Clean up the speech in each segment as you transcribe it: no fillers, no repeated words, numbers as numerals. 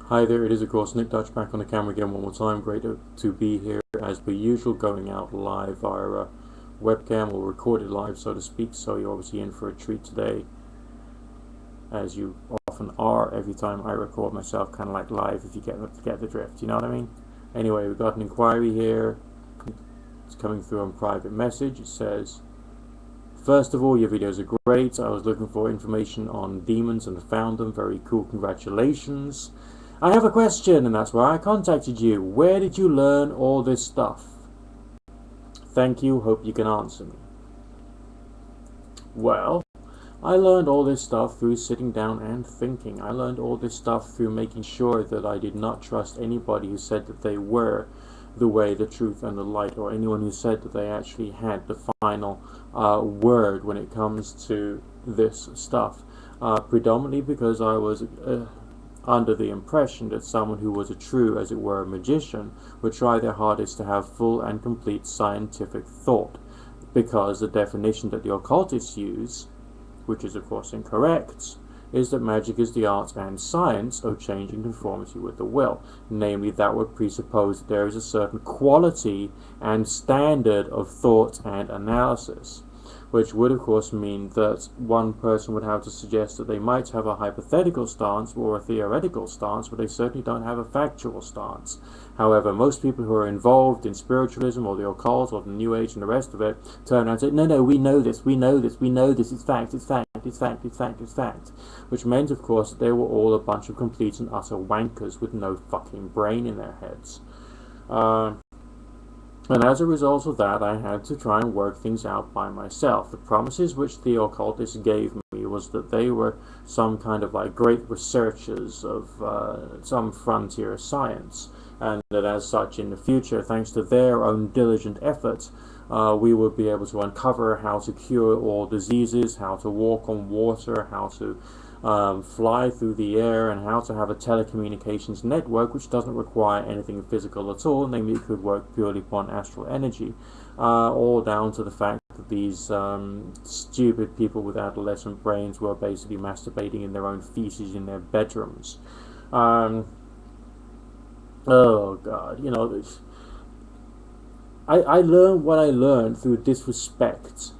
Hi there, it is of course Nick Dutch back on the camera again one more time. Great to be here as per usual, going out live via webcam or recorded live, so to speak. So you're obviously in for a treat today, as you often are every time I record myself, kind of like live, if you get the drift. You know what I mean? Anyway, we've got an inquiry here. It's coming through on private message. It says, first of all, your videos are great. I was looking for information on demons and found them. Very cool. Congratulations. I have a question, and that's why I contacted you. Where did you learn all this stuff? Thank you. Hope you can answer me. Well, I learned all this stuff through sitting down and thinking. I learned all this stuff through making sure that I did not trust anybody who said that they were the way, the truth, and the light, or anyone who said that they actually had the final word when it comes to this stuff. Predominantly because I was under the impression that someone who was a true, as it were, magician would try their hardest to have full and complete scientific thought, because the definition that the occultists use, which is of course incorrect, is that magic is the art and science of changing conformity with the will. Namely, that would presuppose that there is a certain quality and standard of thought and analysis, which would of course mean that one person would have to suggest that they might have a hypothetical stance or a theoretical stance, but they certainly don't have a factual stance. However, most people who are involved in spiritualism or the occult or the New Age and the rest of it turn around and say, no, we know this, it's fact, it's fact. Which meant, of course, that they were all a bunch of complete and utter wankers with no fucking brain in their heads. And as a result of that, I had to try and work things out by myself. The promises which the occultists gave me was that they were some kind of like great researchers of some frontier of science, and that as such in the future, thanks to their own diligent efforts, we would be able to uncover how to cure all diseases, how to walk on water, how to fly through the air, and how to have a telecommunications network which doesn't require anything physical at all. Namely, it could work purely upon astral energy, all down to the fact that these stupid people with adolescent brains were basically masturbating in their own feces in their bedrooms. Oh God, you know, I learned what I learned through disrespect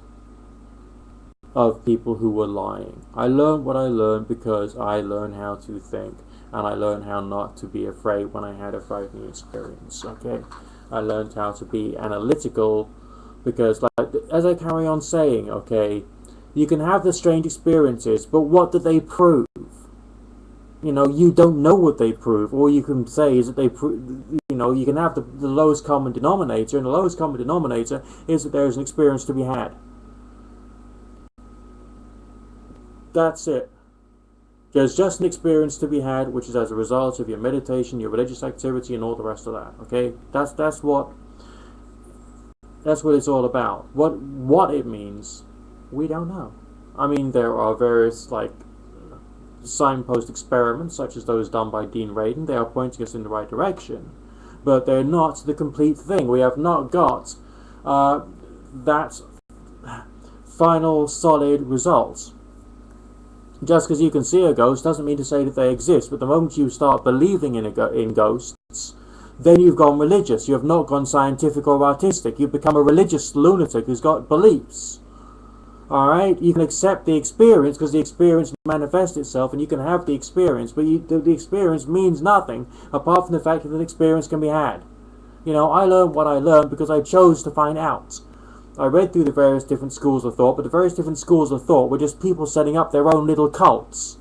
of people who were lying. I learned what I learned because I learned how to think, and I learned how not to be afraid when I had a frightening experience. Okay, I learned how to be analytical because, like, as I carry on saying, okay, you can have the strange experiences, but what do they prove? You know, you don't know what they prove. All you can say is that they prove. You know, you can have the lowest common denominator, and the lowest common denominator is that there is an experience to be had. That's it. There's just an experience to be had, which is as a result of your meditation, your religious activity, and all the rest of that. Okay, that's what it's all about. What it means, we don't know. I mean, there are various like signpost experiments, such as those done by Dean Radin. They are pointing us in the right direction, but they're not the complete thing. We have not got that final solid result. Just because you can see a ghost doesn't mean to say that they exist. But the moment you start believing in ghosts, then you've gone religious. You have not gone scientific or artistic. You've become a religious lunatic who's got beliefs. Alright? You can accept the experience because the experience manifests itself, and you can have the experience, but the experience means nothing apart from the fact that an experience can be had. You know, I learned what I learned because I chose to find out. I read through the various different schools of thought, but the various different schools of thought were just people setting up their own little cults.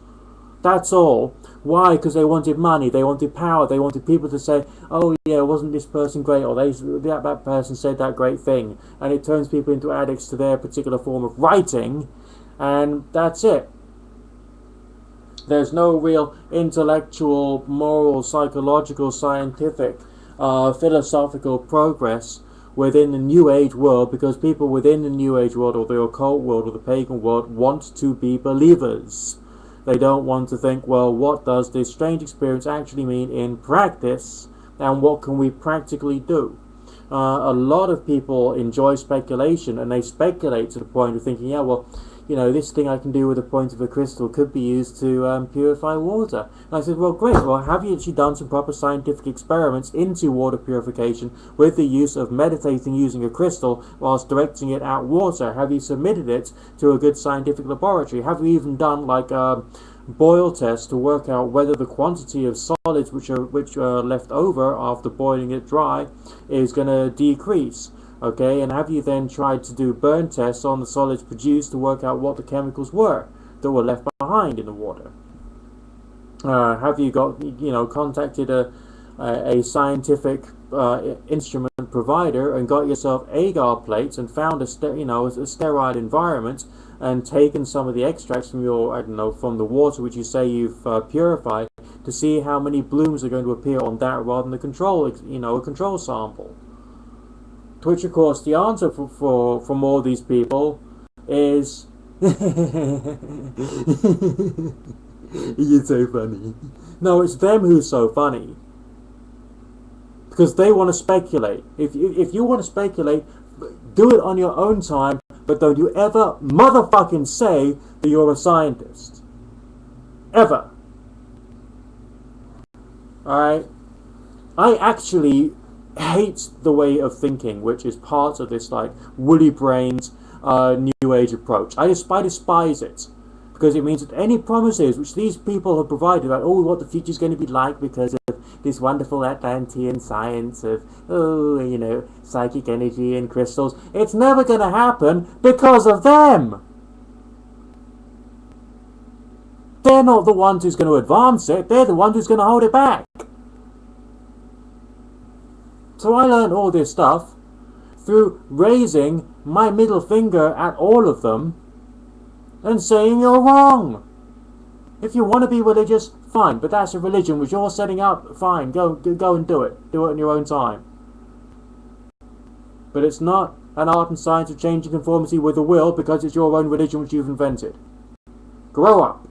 That's all. Why? Because they wanted money, they wanted power, they wanted people to say, oh yeah, wasn't this person great, or that person said that great thing. And it turns people into addicts to their particular form of writing, and that's it. There's no real intellectual, moral, psychological, scientific, philosophical progress within the New Age world, because people within the New Age world or the occult world or the pagan world want to be believers. They don't want to think, well, what does this strange experience actually mean in practice, and what can we practically do? A lot of people enjoy speculation, and they speculate to the point of thinking, yeah, well, this thing I can do with the point of a crystal could be used to purify water. And I said, well, great. Well, have you actually done some proper scientific experiments into water purification with the use of meditating using a crystal whilst directing it at water? Have you submitted it to a good scientific laboratory? Have you even done like boil tests to work out whether the quantity of solids which are left over after boiling it dry is going to decrease? Okay, and have you then tried to do burn tests on the solids produced to work out what the chemicals were that were left behind in the water? Have you got, contacted a scientific instrument provider and got yourself agar plates and found a sterile environment and taken some of the extracts from from the water which you say you've purified to see how many blooms are going to appear on that rather than a control sample? To which, of course, the answer from all these people is you're so funny. No, it's them who's so funny. Because they want to speculate. If you want to speculate, do it on your own time, but don't you ever motherfucking say that you're a scientist. Ever. Alright? I actually hate the way of thinking which is part of this like woolly brained new age approach. I despise it, because it means that any promises which these people have provided about what the future is going to be like because of this wonderful Atlantean science of psychic energy and crystals, it's never going to happen because of them. They're not the ones who's going to advance it, they're the ones who's going to hold it back. So I learned all this stuff through raising my middle finger at all of them and saying you're wrong. If you want to be religious, fine, but that's a religion which you're setting up, fine, go and do it. Do it in your own time. But it's not an art and science of changing conformity with the will because it's your own religion which you've invented. Grow up.